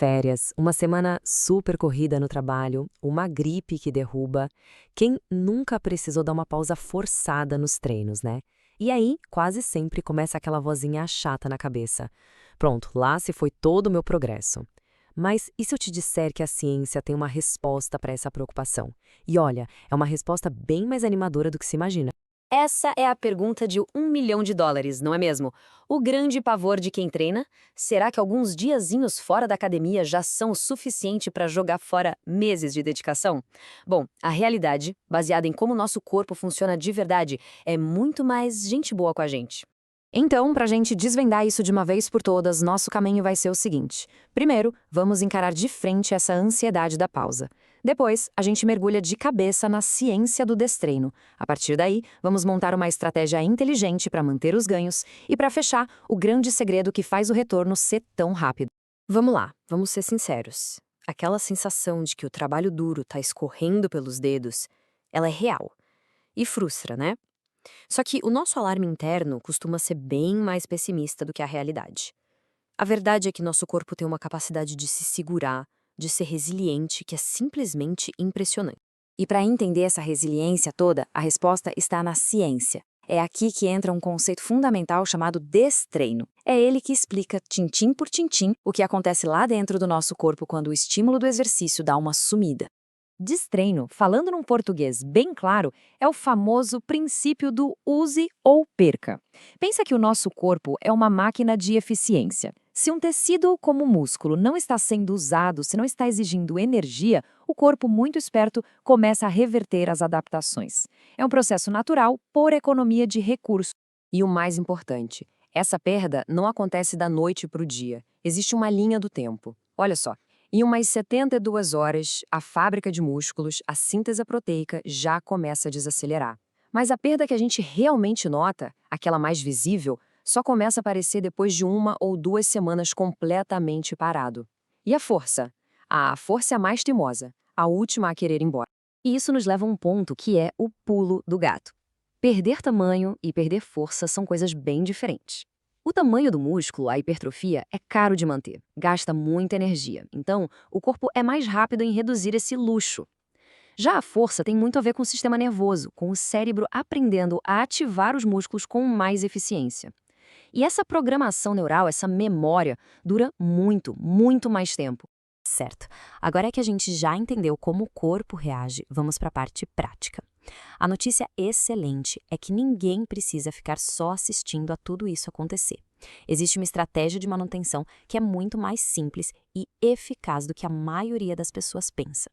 férias, uma semana super corrida no trabalho, uma gripe que derruba. Quem nunca precisou dar uma pausa forçada nos treinos, né? E aí, quase sempre começa aquela vozinha chata na cabeça. Pronto, lá se foi todo o meu progresso. Mas e se eu te disser que a ciência tem uma resposta para essa preocupação? E olha, é uma resposta bem mais animadora do que se imagina. Essa é a pergunta de US$ 1 milhão, não é mesmo? O grande pavor de quem treina? Será que alguns diazinhos fora da academia já são o suficiente para jogar fora meses de dedicação? Bom, a realidade, baseada em como nosso corpo funciona de verdade, é muito mais gente boa com a gente. Então, para a gente desvendar isso de uma vez por todas, nosso caminho vai ser o seguinte. Primeiro, vamos encarar de frente essa ansiedade da pausa. Depois, a gente mergulha de cabeça na ciência do destreino. A partir daí, vamos montar uma estratégia inteligente para manter os ganhos e, para fechar, o grande segredo que faz o retorno ser tão rápido. Vamos lá, vamos ser sinceros. Aquela sensação de que o trabalho duro está escorrendo pelos dedos, ela é real. E frustra, né? Só que o nosso alarme interno costuma ser bem mais pessimista do que a realidade. A verdade é que nosso corpo tem uma capacidade de se segurar, de ser resiliente, que é simplesmente impressionante. E para entender essa resiliência toda, a resposta está na ciência. É aqui que entra um conceito fundamental chamado destreino. É ele que explica, tintim por tintim, o que acontece lá dentro do nosso corpo quando o estímulo do exercício dá uma sumida. Destreino, falando num português bem claro, é o famoso princípio do use ou perca. Pensa que o nosso corpo é uma máquina de eficiência. Se um tecido como o músculo não está sendo usado, se não está exigindo energia, o corpo, muito esperto, começa a reverter as adaptações. É um processo natural por economia de recursos. E o mais importante, essa perda não acontece da noite para o dia. Existe uma linha do tempo. Olha só. Em umas 72 horas, a fábrica de músculos, a síntese proteica, já começa a desacelerar. Mas a perda que a gente realmente nota, aquela mais visível, só começa a aparecer depois de 1 ou 2 semanas completamente parado. E a força? A força é a mais teimosa, a última a querer ir embora. E isso nos leva a um ponto que é o pulo do gato. Perder tamanho e perder força são coisas bem diferentes. O tamanho do músculo, a hipertrofia, é caro de manter, gasta muita energia. Então, o corpo é mais rápido em reduzir esse luxo. Já a força tem muito a ver com o sistema nervoso, com o cérebro aprendendo a ativar os músculos com mais eficiência. E essa programação neural, essa memória, dura muito, muito mais tempo. Certo. Agora que a gente já entendeu como o corpo reage, vamos para a parte prática. A notícia excelente é que ninguém precisa ficar só assistindo a tudo isso acontecer. Existe uma estratégia de manutenção que é muito mais simples e eficaz do que a maioria das pessoas pensa.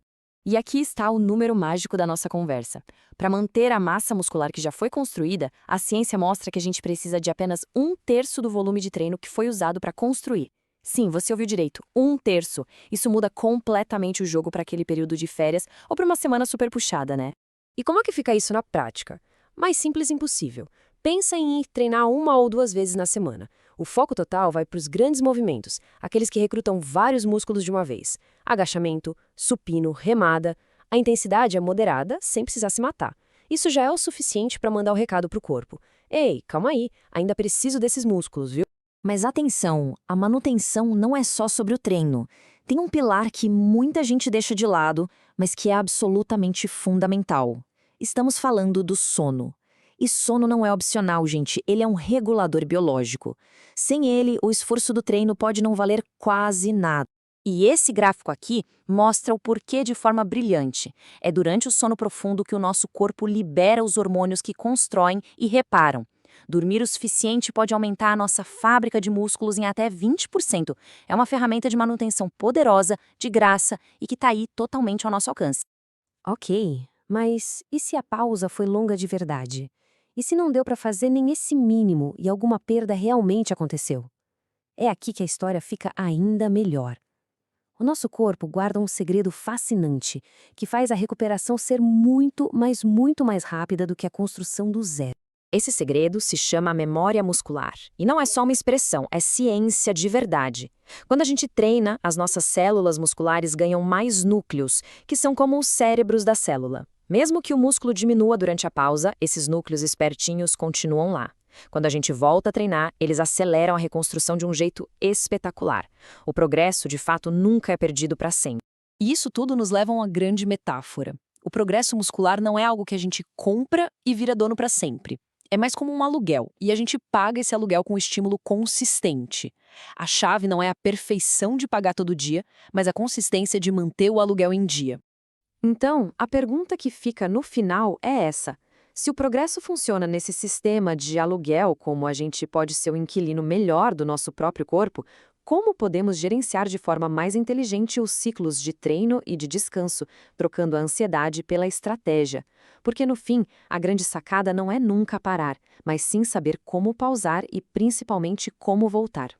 E aqui está o número mágico da nossa conversa. Para manter a massa muscular que já foi construída, a ciência mostra que a gente precisa de apenas 1/3 do volume de treino que foi usado para construir. Sim, você ouviu direito, 1/3. Isso muda completamente o jogo para aquele período de férias ou para uma semana super puxada, né? E como é que fica isso na prática? Mais simples impossível. Pensa em ir treinar 1 ou 2 vezes na semana. O foco total vai para os grandes movimentos, aqueles que recrutam vários músculos de uma vez. Agachamento, supino, remada. A intensidade é moderada, sem precisar se matar. Isso já é o suficiente para mandar o recado para o corpo. Ei, calma aí, ainda preciso desses músculos, viu? Mas atenção, a manutenção não é só sobre o treino. Tem um pilar que muita gente deixa de lado, mas que é absolutamente fundamental. Estamos falando do sono. E sono não é opcional, gente, ele é um regulador biológico. Sem ele, o esforço do treino pode não valer quase nada. E esse gráfico aqui mostra o porquê de forma brilhante. É durante o sono profundo que o nosso corpo libera os hormônios que constroem e reparam. Dormir o suficiente pode aumentar a nossa fábrica de músculos em até 20%. É uma ferramenta de manutenção poderosa, de graça e que está aí totalmente ao nosso alcance. Ok, mas e se a pausa foi longa de verdade? E se não deu para fazer nem esse mínimo e alguma perda realmente aconteceu? É aqui que a história fica ainda melhor. O nosso corpo guarda um segredo fascinante, que faz a recuperação ser muito, mas muito mais rápida do que a construção do zero. Esse segredo se chama memória muscular. E não é só uma expressão, é ciência de verdade. Quando a gente treina, as nossas células musculares ganham mais núcleos, que são como os cérebros da célula. Mesmo que o músculo diminua durante a pausa, esses núcleos espertinhos continuam lá. Quando a gente volta a treinar, eles aceleram a reconstrução de um jeito espetacular. O progresso, de fato, nunca é perdido para sempre. E isso tudo nos leva a uma grande metáfora. O progresso muscular não é algo que a gente compra e vira dono para sempre. É mais como um aluguel, e a gente paga esse aluguel com um estímulo consistente. A chave não é a perfeição de pagar todo dia, mas a consistência de manter o aluguel em dia. Então, a pergunta que fica no final é essa. Se o progresso funciona nesse sistema de aluguel, como a gente pode ser o inquilino melhor do nosso próprio corpo, como podemos gerenciar de forma mais inteligente os ciclos de treino e de descanso, trocando a ansiedade pela estratégia? Porque, no fim, a grande sacada não é nunca parar, mas sim saber como pausar e, principalmente, como voltar.